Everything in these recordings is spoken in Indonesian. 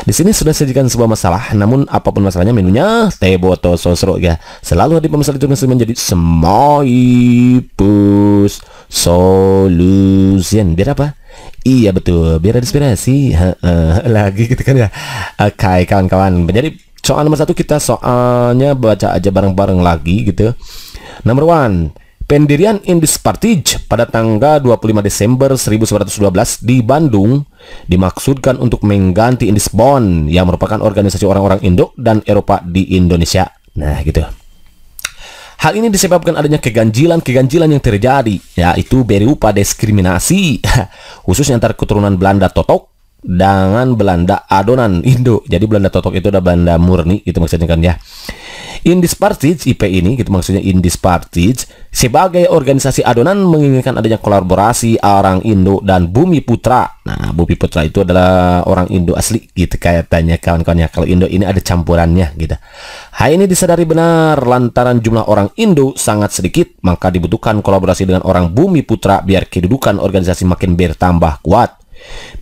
Di sini sudah sajikan sebuah masalah, namun apapun masalahnya menunya teh boto sosro ya. Selalu hadir pemirsa itu menjadi Smoipus Solution. Biar apa? Iya betul, biar ada inspirasi lagi gitu kan ya. Oke kawan-kawan. Jadi soal nomor 1 kita soalnya baca aja bareng-bareng lagi gitu. Nomor 1. Pendirian Indispartij pada tanggal 25 Desember 1912 di Bandung dimaksudkan untuk mengganti Indisbond yang merupakan organisasi orang-orang Indo dan Eropa di Indonesia. Nah gitu. Hal ini disebabkan adanya keganjilan yang terjadi, yaitu berupa diskriminasi khususnya antara keturunan Belanda Totok dengan Belanda adonan Indo. Jadi Belanda Totok itu ada Belanda murni gitu maksudnya kan ya. Indispartij IP ini gitu maksudnya Indispartij sebagai organisasi adonan menginginkan adanya kolaborasi orang Indo dan Bumi Putra. Nah, Bumi Putra itu adalah orang Indo asli gitu kayaknya kawan-kawannya. Kalau Indo ini ada campurannya gitu. Hal ini disadari benar lantaran jumlah orang Indo sangat sedikit, maka dibutuhkan kolaborasi dengan orang Bumi Putra biar kedudukan organisasi makin bertambah kuat.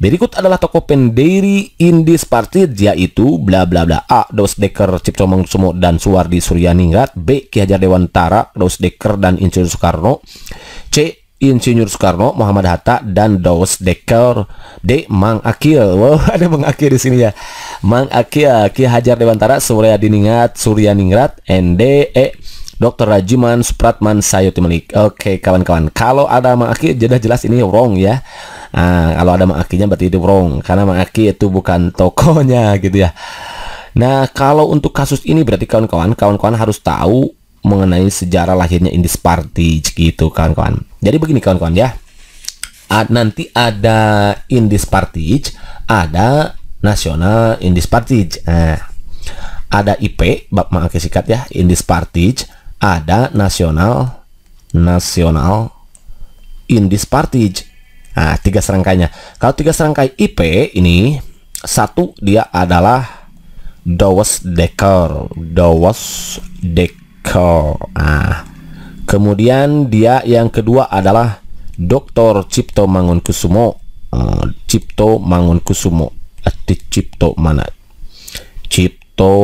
Berikut adalah tokoh pendiri Indispartij, yaitu bla bla bla. A. Daus Dekker, Cipto Mangunkusumo dan Suwardi Suryaningrat. B. Ki Hajar Dewantara, Daus Dekker dan Insinyur Soekarno. C. Insinyur Soekarno, Muhammad Hatta dan Daus Dekker. D. Mang Akil. Wow, ada Mang Akil di sini ya. Mang Akil, Ki Hajar Dewantara, Suryaningrat. And D. Dr. Rajiman Supratman Sayuti Melik. Oke kawan-kawan, kalau ada Mang Akil jelas ini wrong ya. Kalau ada Mang Akilnya berarti itu wrong, karena Mang Akil itu bukan tokohnya gitu ya. Nah kalau untuk kasus ini berarti kawan-kawan harus tahu mengenai sejarah lahirnya Indispartij gitu kawan-kawan. Jadi begini kawan-kawan ya, nanti ada Indispartij, ada Nasional Indispartij. Ada IP, Mang Akil sikat ya, Indispartij, ada Nasional Indispartij. Nah, 3 serangkainya. Kalau 3 serangkai IP ini, satu dia adalah Daus Dekker. Kemudian dia yang kedua adalah Dr. Cipto Mangunkusumo. Cipto mana? Cipto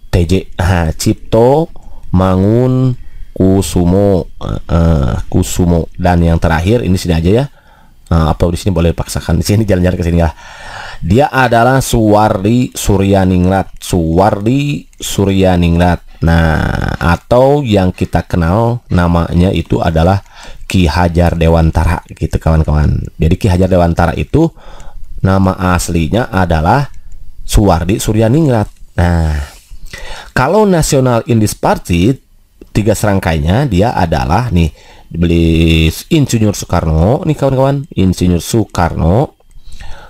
TJ. Cipto Mangunkusumo. Kusumo. Dan yang terakhir ini sini aja ya. Apa di sini boleh dipaksakan, di sini jalan-jalan ke sini ya. Dia adalah Suwardi Suryaningrat. Nah, atau yang kita kenal namanya itu adalah Ki Hajar Dewantara gitu kawan-kawan. Jadi Ki Hajar Dewantara itu nama aslinya adalah Suwardi Suryaningrat. Nah, kalau Nasional Indispartij 3 serangkainya dia adalah nih, beli Insinyur Soekarno nih kawan-kawan, Insinyur Soekarno.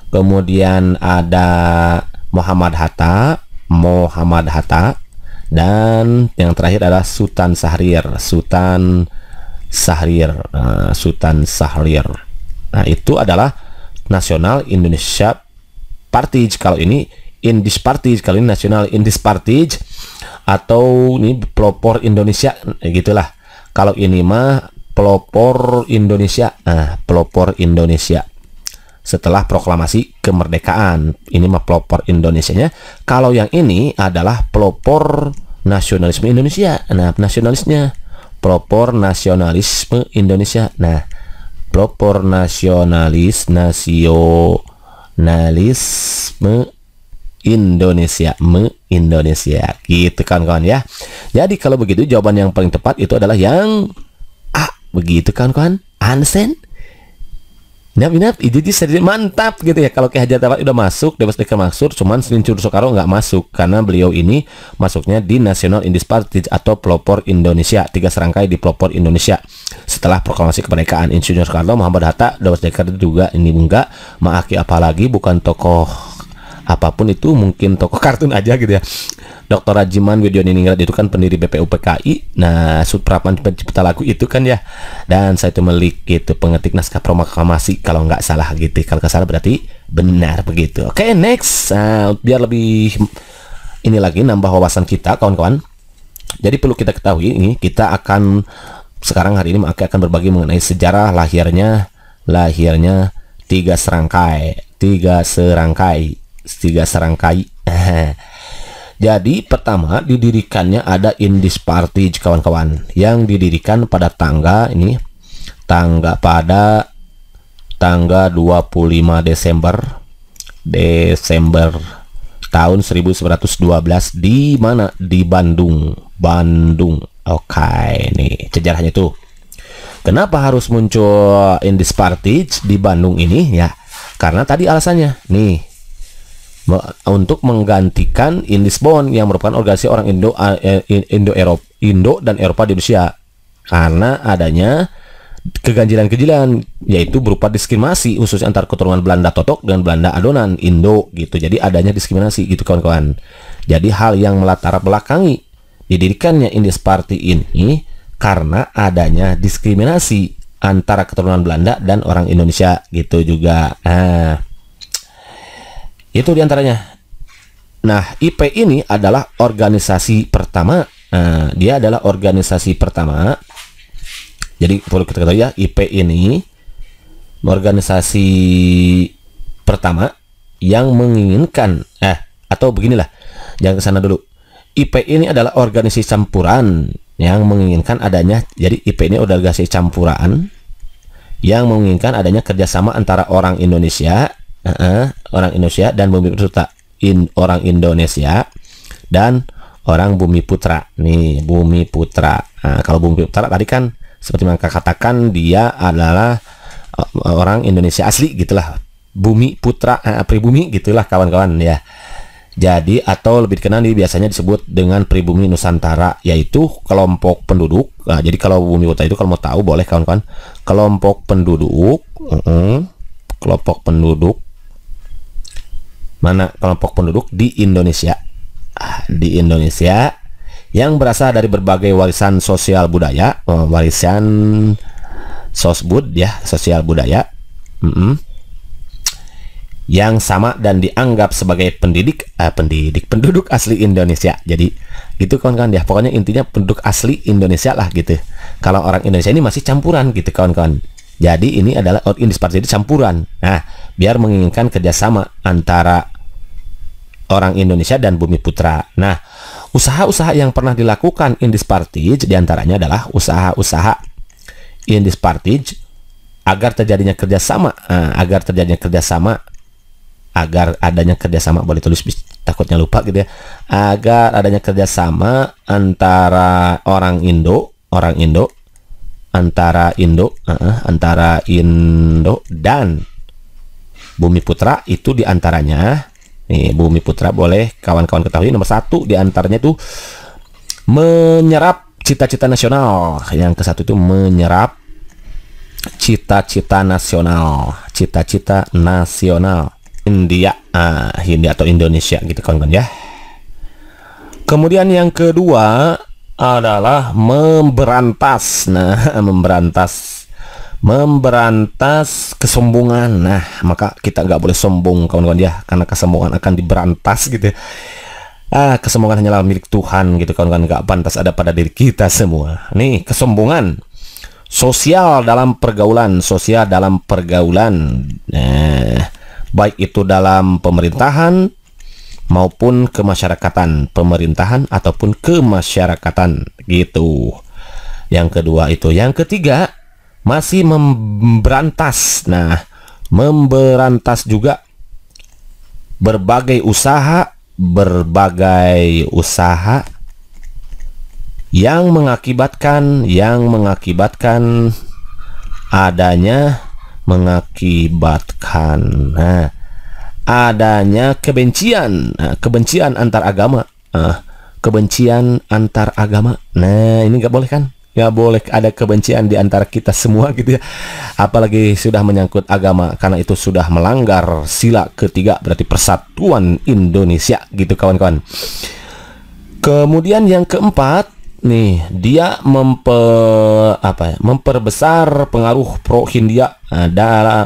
Kemudian ada Muhammad Hatta, dan yang terakhir adalah Sultan Syahrir. Nah, itu adalah Nasional Indonesia Partij. Kalau ini Indispartij, kalau ini Nasional Indispartij, atau ini pelopor Indonesia gitulah. Kalau ini mah pelopor Indonesia. Pelopor Indonesia setelah proklamasi kemerdekaan. Ini mah pelopor Indonesianya. Kalau yang ini adalah pelopor nasionalisme Indonesia. Nah, nasionalisnya pelopor nasionalisme Indonesia. Nah, pelopor nasionalisme Indonesia gitu kawan-kawan ya. Jadi kalau begitu jawaban yang paling tepat itu adalah yang A. Begitu kawan-kawan. Understand? Nap, jadi mantap gitu ya. Kalau Ki Hajar Dewantara udah masuk, Daus Dekker masuk, cuman Insinyur Soekarno nggak masuk karena beliau ini masuknya di Nasional Indispartij atau pelopor Indonesia. 3 serangkai di pelopor Indonesia setelah proklamasi kemerdekaan. Insinyur Soekarno, Muhammad Hatta, Daus Dekker juga ini enggak. Mang Akil apalagi bukan tokoh apapun itu, mungkin tokoh kartun aja gitu ya. Dr. Rajiman Widyaningrat itu kan pendiri BPUPKI. Nah, Supratman pencipta lagu itu kan ya. Dan Sayuti Melik itu pengetik naskah proklamasi kalau nggak salah gitu. Kalau nggak salah berarti benar begitu. Oke, next. Biar lebih ini lagi nambah wawasan kita kawan-kawan. Jadi perlu kita ketahui ini, kita akan sekarang hari ini akan berbagi mengenai sejarah lahirnya 3 serangkai Jadi pertama didirikannya ada Indies Partij kawan-kawan, yang didirikan pada tanggal 25 Desember tahun 1912 di mana? Di Bandung. Oke, nih sejarahnya tuh. Kenapa harus muncul Indies Partij di Bandung ini ya? Karena tadi alasannya nih, untuk menggantikan Indies Bond yang merupakan organisasi orang Indo dan Eropa di Indonesia, karena adanya keganjilan yaitu berupa diskriminasi khususnya antar keturunan Belanda Totok dan Belanda Adonan Indo gitu. Jadi adanya diskriminasi gitu kawan-kawan. Jadi hal yang melatar belakangi didirikannya Indies Partij ini karena adanya diskriminasi antara keturunan Belanda dan orang Indonesia gitu juga. Itu diantaranya. Nah, IP ini adalah organisasi pertama. Dia adalah organisasi pertama. Jadi perlu kita ketahui ya, IP ini organisasi pertama yang menginginkan atau beginilah, jangan kesana dulu. IP ini adalah organisasi campuran yang menginginkan adanya. Jadi IP ini organisasi campuran yang menginginkan adanya kerjasama antara orang Indonesia, dan Bumi Putra, orang Indonesia dan orang Bumi Putra. Nih, Bumi Putra. Nah, kalau Bumi Putra tadi kan seperti mereka katakan dia adalah orang Indonesia asli gitulah. Bumi Putra, pribumi gitulah kawan-kawan ya. Jadi atau lebih dikenal biasanya disebut dengan pribumi Nusantara, yaitu kelompok penduduk. Nah, jadi kalau Bumi Putra itu kalau mau tahu boleh kawan-kawan, kelompok penduduk, mana kelompok penduduk di Indonesia, yang berasal dari berbagai warisan sosial budaya, warisan sosbud ya, sosial budaya, yang sama dan dianggap sebagai penduduk asli Indonesia. Jadi gitu kawan-kawan ya, pokoknya intinya penduduk asli Indonesia lah gitu. Kalau orang Indonesia ini masih campuran gitu kawan-kawan. Jadi ini adalah Indies Partij campuran. Nah, biar menginginkan kerjasama antara orang Indonesia dan Bumi Putra. Nah, usaha-usaha yang pernah dilakukan Indies Partij diantaranya adalah usaha-usaha Indies Partij agar terjadinya kerjasama, agar adanya kerjasama, boleh tulis takutnya lupa gitu ya, agar adanya kerjasama antara antara Indo dan Bumi Putra. Itu diantaranya nih, Bumi Putra boleh kawan-kawan ketahui nomor 1 diantaranya itu menyerap cita-cita nasional. Yang ke-1 itu menyerap cita-cita nasional Hindia atau Indonesia gitu kawan-kawan ya. Kemudian yang kedua adalah memberantas. Nah, memberantas kesombongan. Nah, maka kita nggak boleh sombong kawan-kawan ya, karena kesombongan akan diberantas gitu. Kesombongan hanyalah milik Tuhan gitu kawan-kawan, nggak pantas ada pada diri kita semua. Nih, kesombongan sosial dalam pergaulan. Nah, baik itu dalam pemerintahan maupun kemasyarakatan, gitu. Yang kedua itu. Yang ketiga masih memberantas. Nah, memberantas juga berbagai usaha yang mengakibatkan adanya kebencian antar agama. Nah, ini nggak boleh kan? Nggak boleh ada kebencian di antara kita semua gitu ya, apalagi sudah menyangkut agama, karena itu sudah melanggar sila ketiga, berarti persatuan Indonesia gitu kawan-kawan. Kemudian yang keempat nih, dia memperbesar pengaruh pro Hindia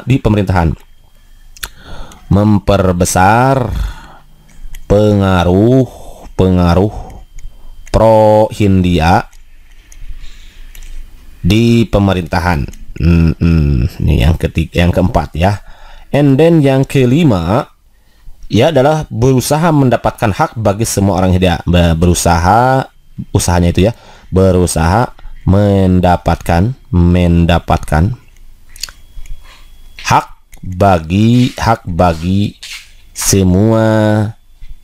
di pemerintahan. Memperbesar pengaruh pro Hindia di pemerintahan. Ini yang keempat ya. And then yang kelima ia adalah berusaha mendapatkan hak bagi semua orang Hindia. Usahanya itu ya, berusaha mendapatkan hak bagi semua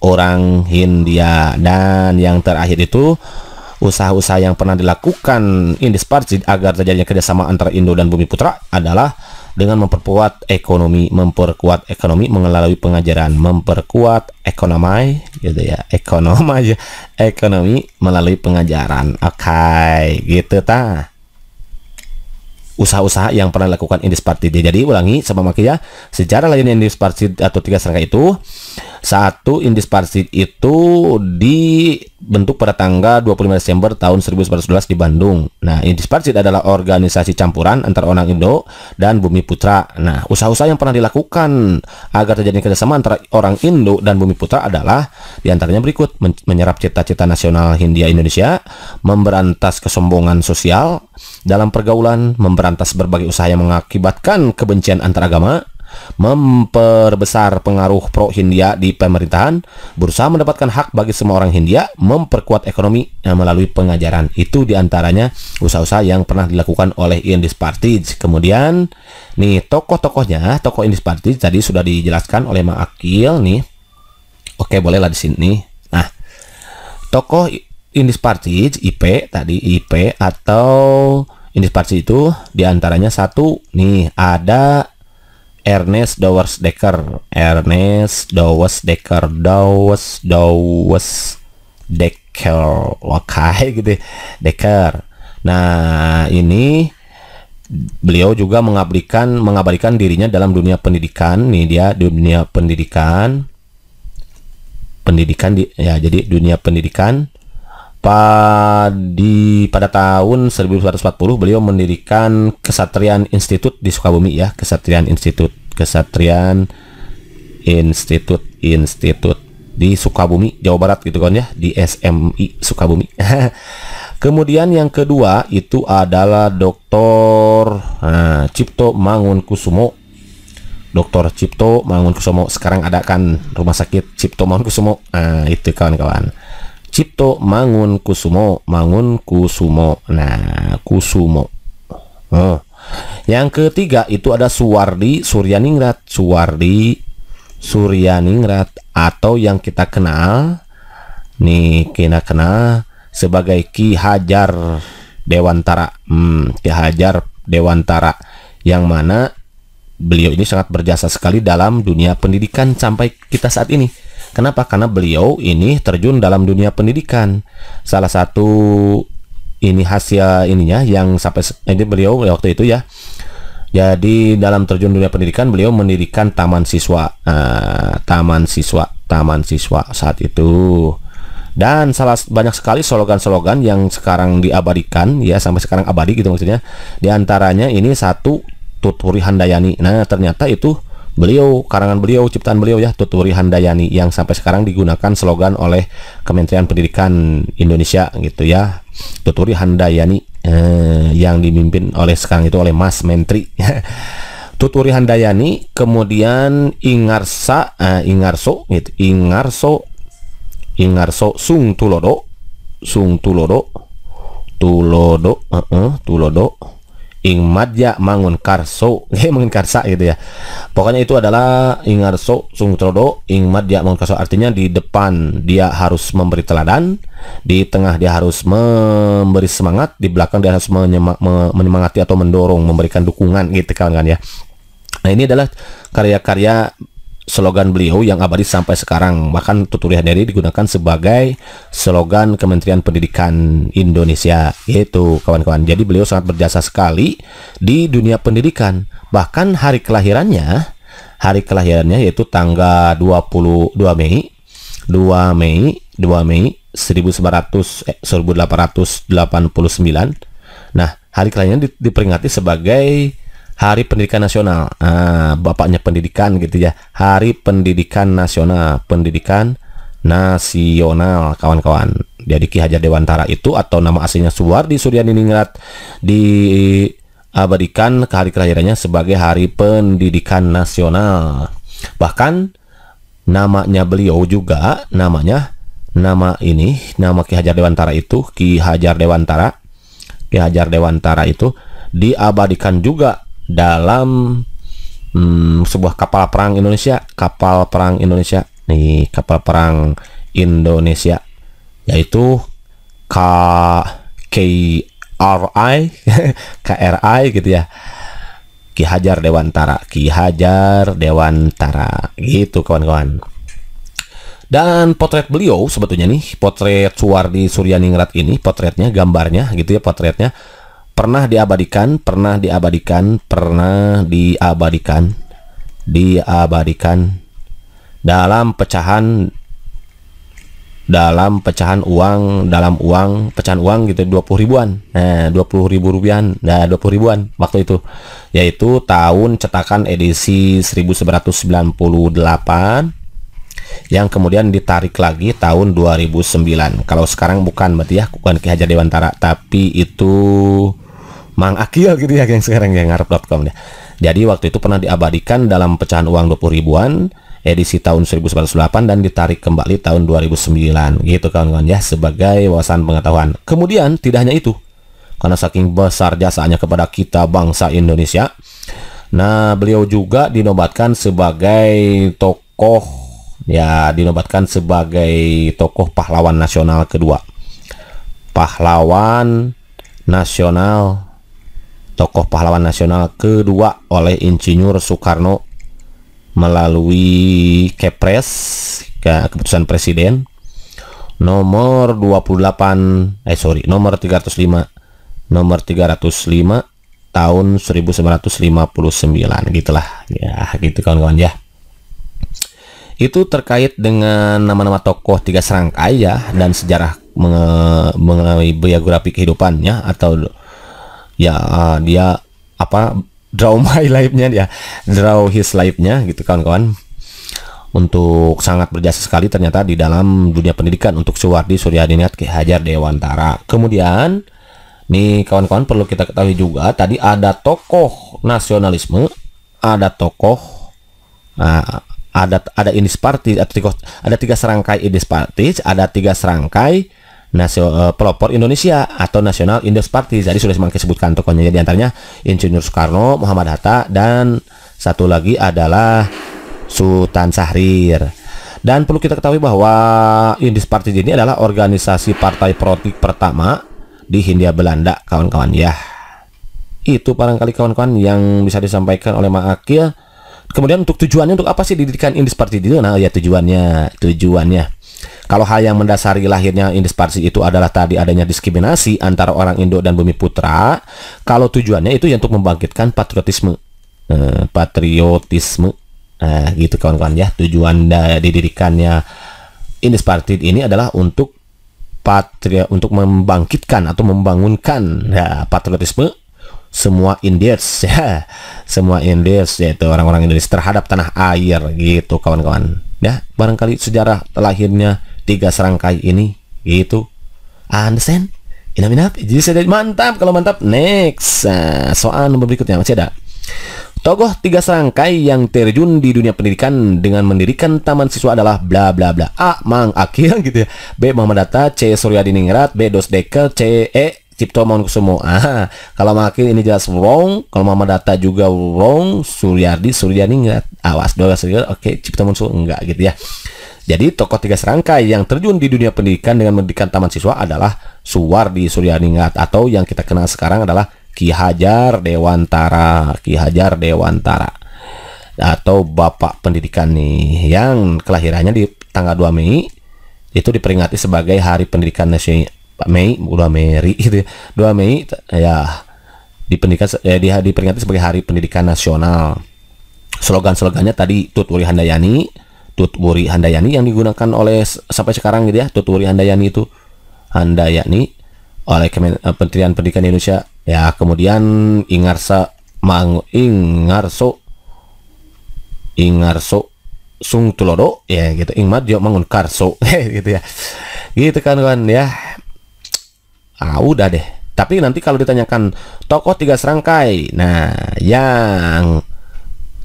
orang Hindia. Dan yang terakhir itu, usaha-usaha yang pernah dilakukan Indis Partsid agar terjadinya kerjasama antara Indo dan Bumiputra adalah dengan memperkuat ekonomi melalui pengajaran, memperkuat ekonomi melalui pengajaran. Oke, gitu ta. Usaha-usaha yang pernah dilakukan Indis Partsid. Jadi ulangi sama Maki ya. Sejarah lahirnya Indis Partsid atau tiga serangga itu. Satu, Indis Partsid itu dibentuk pada tanggal 25 Desember tahun 1911 di Bandung. Nah, Indis Partsid adalah organisasi campuran antara orang Indo dan Bumiputra. Nah, usaha-usaha yang pernah dilakukan agar terjadi kerjasama antara orang Indo dan Bumiputra adalah diantaranya berikut: menyerap cita-cita nasional Hindia Indonesia, memberantas kesombongan sosial dalam pergaulan, memberantas berbagai usaha yang mengakibatkan kebencian antar agama, memperbesar pengaruh pro-Hindia di pemerintahan, berusaha mendapatkan hak bagi semua orang Hindia, memperkuat ekonomi melalui pengajaran. Itu diantaranya usaha-usaha yang pernah dilakukan oleh Indis Partsid. Kemudian nih tokoh-tokohnya, tokoh Indis Partsid tadi sudah dijelaskan oleh Mak Akil nih. Oke, bolehlah di sini. Nah, tokoh Indis Partsid IP atau Indis Partsid itu diantaranya satu nih, ada Ernest Douwes Dekker, oke gitu, Dekker. Nah, ini beliau juga mengabadikan dirinya dalam dunia pendidikan. Nih dia dunia pendidikan jadi dunia pendidikan. Pada tahun 1940 beliau mendirikan Kesatrian Institut di Sukabumi ya, Kesatrian Institut di Sukabumi, Jawa Barat gitu kan ya, di SMI Sukabumi. Kemudian yang kedua itu adalah Dr. Cipto Mangunkusumo. Dr. Cipto Mangunkusumo, sekarang ada kan rumah sakit Cipto Mangunkusumo. Itu kawan-kawan. Cipto Mangunkusumo. Nah, Kusumo. Yang ketiga itu ada Suwardi Suryaningrat atau yang kita kenal sebagai Ki Hajar Dewantara. Ki Hajar Dewantara, yang mana beliau ini sangat berjasa sekali dalam dunia pendidikan sampai kita saat ini. Kenapa? Karena beliau ini terjun dalam dunia pendidikan. Salah satu ini hasil ininya yang sampai ini beliau waktu itu ya. Jadi dalam terjun dunia pendidikan beliau mendirikan taman siswa saat itu. Dan banyak sekali slogan-slogan yang sekarang diabadikan ya, sampai sekarang abadi gitu maksudnya. Di antaranya ini satu, Tuturi Handayani. Nah, ternyata itu karangan beliau, ciptaan beliau ya, Tuturi Handayani, yang sampai sekarang digunakan slogan oleh Kementerian Pendidikan Indonesia gitu ya. Tuturi Handayani yang dipimpin oleh sekarang itu oleh Mas Menteri. Tuturi Handayani, kemudian Ingarso gitu. Ingarso Sung Tulodo Ing Madya Mangun Karso, Mangun Karsa gitu ya. Pokoknya itu adalah Ingarso Sung Tulodo Ing Madya Mangun Karso, artinya di depan dia harus memberi teladan, di tengah dia harus memberi semangat, di belakang dia harus menyemangati atau mendorong, memberikan dukungan gitu kan ya. Nah, ini adalah karya-karya slogan beliau yang abadi sampai sekarang. Bahkan Tuturi Handayani digunakan sebagai slogan Kementerian Pendidikan Indonesia gitu kawan-kawan. Jadi beliau sangat berjasa sekali di dunia pendidikan. Bahkan hari kelahirannya yaitu tanggal 1889. Nah, hari kelahirannya diperingati sebagai Hari Pendidikan Nasional. Bapaknya pendidikan gitu ya. Hari Pendidikan Nasional, kawan-kawan. Jadi Ki Hajar Dewantara itu atau nama aslinya Suwardi Suryaningrat diabadikan ke hari kelahirannya sebagai Hari Pendidikan Nasional. Bahkan namanya beliau juga, nama Ki Hajar Dewantara itu, Ki Hajar Dewantara itu diabadikan juga dalam sebuah kapal perang Indonesia nih, kapal perang Indonesia, yaitu KRI KRI gitu ya, Ki Hajar Dewantara gitu kawan-kawan. Dan potret beliau sebetulnya nih, potret Suwardi Suryaningrat ini, potretnya, gambarnya gitu ya, potretnya pernah diabadikan dalam pecahan uang gitu, 20 ribuan. Nah, 20 ribu rupiah. Nah, 20 ribuan waktu itu, yaitu tahun cetakan edisi 1998 yang kemudian ditarik lagi tahun 2009. Kalau sekarang bukan, berarti ya bukan Ki Hajar Dewantara, tapi itu Mang Akil gitu ya, yang sekarang yang ngarep.com ya. Jadi waktu itu pernah diabadikan dalam pecahan uang 20 ribuan edisi tahun 1908 dan ditarik kembali tahun 2009 gitu kawan-kawan ya, sebagai wawasan pengetahuan. Kemudian tidak hanya itu, karena saking besar jasanya kepada kita bangsa Indonesia, nah beliau juga dinobatkan sebagai tokoh pahlawan nasional kedua. Tokoh pahlawan nasional kedua oleh Insinyur Soekarno melalui Kepres, keputusan Presiden nomor 305 tahun 1959 gitulah ya, gitu kawan-kawan ya. Itu terkait dengan nama-nama tokoh 3 serangkai ya, dan sejarah mengenai biografi kehidupannya, atau ya dia apa, draw his life-nya gitu kawan-kawan. Untuk sangat berjasa sekali ternyata di dalam dunia pendidikan untuk Suwardi Suryaningrat Ki Hajar Dewantara. Kemudian nih kawan-kawan, perlu kita ketahui juga, tadi ada tokoh nasionalisme, ada tokoh ada indispartis, ada 3 serangkai indispartis, ada 3 serangkai pelopor Indonesia atau nasional indispartis. Jadi sudah semakin sebutkan tokohnya, di antaranya Insinyur Soekarno, Muhammad Hatta, dan satu lagi adalah Sultan Syahrir. Dan perlu kita ketahui bahwa indispartis ini adalah organisasi partai politik pertama di Hindia Belanda kawan-kawan ya. Itu barangkali kawan-kawan yang bisa disampaikan oleh Mang Akil. Kemudian untuk tujuannya, untuk apa sih didirikan indispartis itu? Nah ya, tujuannya kalau hal yang mendasari lahirnya indispartis itu adalah tadi adanya diskriminasi antara orang Indo dan Bumi Putra. Kalau tujuannya itu ya untuk membangkitkan patriotisme, gitu kawan-kawan ya. Tujuan didirikannya indispartis ini adalah untuk membangkitkan atau membangunkan patriotisme semua Indies ya, yaitu orang-orang Indonesia terhadap tanah air gitu kawan-kawan ya. Barangkali sejarah lahirnya 3 serangkai ini gitu. Understand? Jadi saya mantap. Kalau mantap, next. Soal nomor berikutnya masih ada. Tokoh 3 serangkai yang terjun di dunia pendidikan dengan mendirikan taman siswa adalah bla bla bla. A. Mang Akil gitu ya. B. Muhammad Hatta. C. Suryadiningrat. B. Dosdekel. C. Cipto Mangunkusumo. Kalau Mang Akil ini jelas wrong. Kalau Muhammad Hatta juga wrong. Suryadiningrat. Awas doang. Oke, Cipto Mangunkusumo enggak gitu ya. Jadi tokoh 3 serangkai yang terjun di dunia pendidikan dengan mendirikan taman siswa adalah Suwardi Suryaningrat, atau yang kita kenal sekarang adalah Ki Hajar Dewantara, atau Bapak Pendidikan nih, yang kelahirannya di tanggal 2 Mei itu diperingati sebagai Hari Pendidikan Nasional. 2 Mei ya diperingati sebagai Hari Pendidikan Nasional. Slogan-slogannya tadi Tutwuri Handayani yang digunakan oleh sampai sekarang gitu ya. Tutwuri Handayani itu oleh Kementerian Pendidikan Indonesia ya. Kemudian Ingarso Sung Tulodo ya gitu, Ingmad Jo Mangun Karso gitu ya, gitu kan ya. Udah deh. Tapi nanti kalau ditanyakan tokoh 3 serangkai, nah yang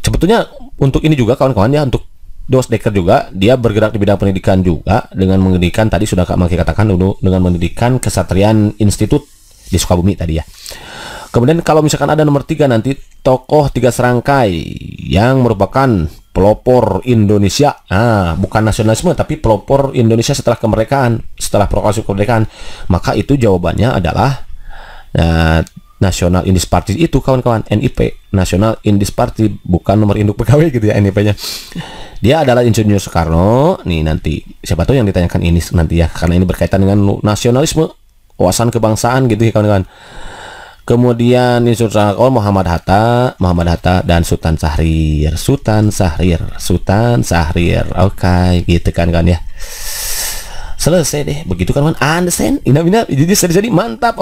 sebetulnya untuk ini juga kawan-kawan ya, untuk Dosdeker juga, dia bergerak di bidang pendidikan juga dengan mendirikan, tadi sudah Kak Maki katakan dulu, dengan mendirikan Kesatrian Institut di Sukabumi tadi ya. Kemudian kalau misalkan ada nomor 3 nanti, tokoh 3 serangkai yang merupakan pelopor Indonesia. Nah, bukan nasionalisme tapi pelopor Indonesia setelah kemerdekaan, setelah proklamasi kemerdekaan. Maka itu jawabannya adalah National Indis Party itu, kawan-kawan, NIP, National Indis Party, bukan nomor induk pegawai gitu ya NIP-nya. Dia adalah Insinyur Soekarno. Nih nanti siapa tahu yang ditanyakan ini nanti ya, karena ini berkaitan dengan nasionalisme, wawasan kebangsaan gitu ya, kawan-kawan. Kemudian Insinyur Soekarno, Muhammad Hatta dan Sultan Syahrir. Oke, gitu kan ya. Selesai deh, begitu kan, understand? Jadi mantap.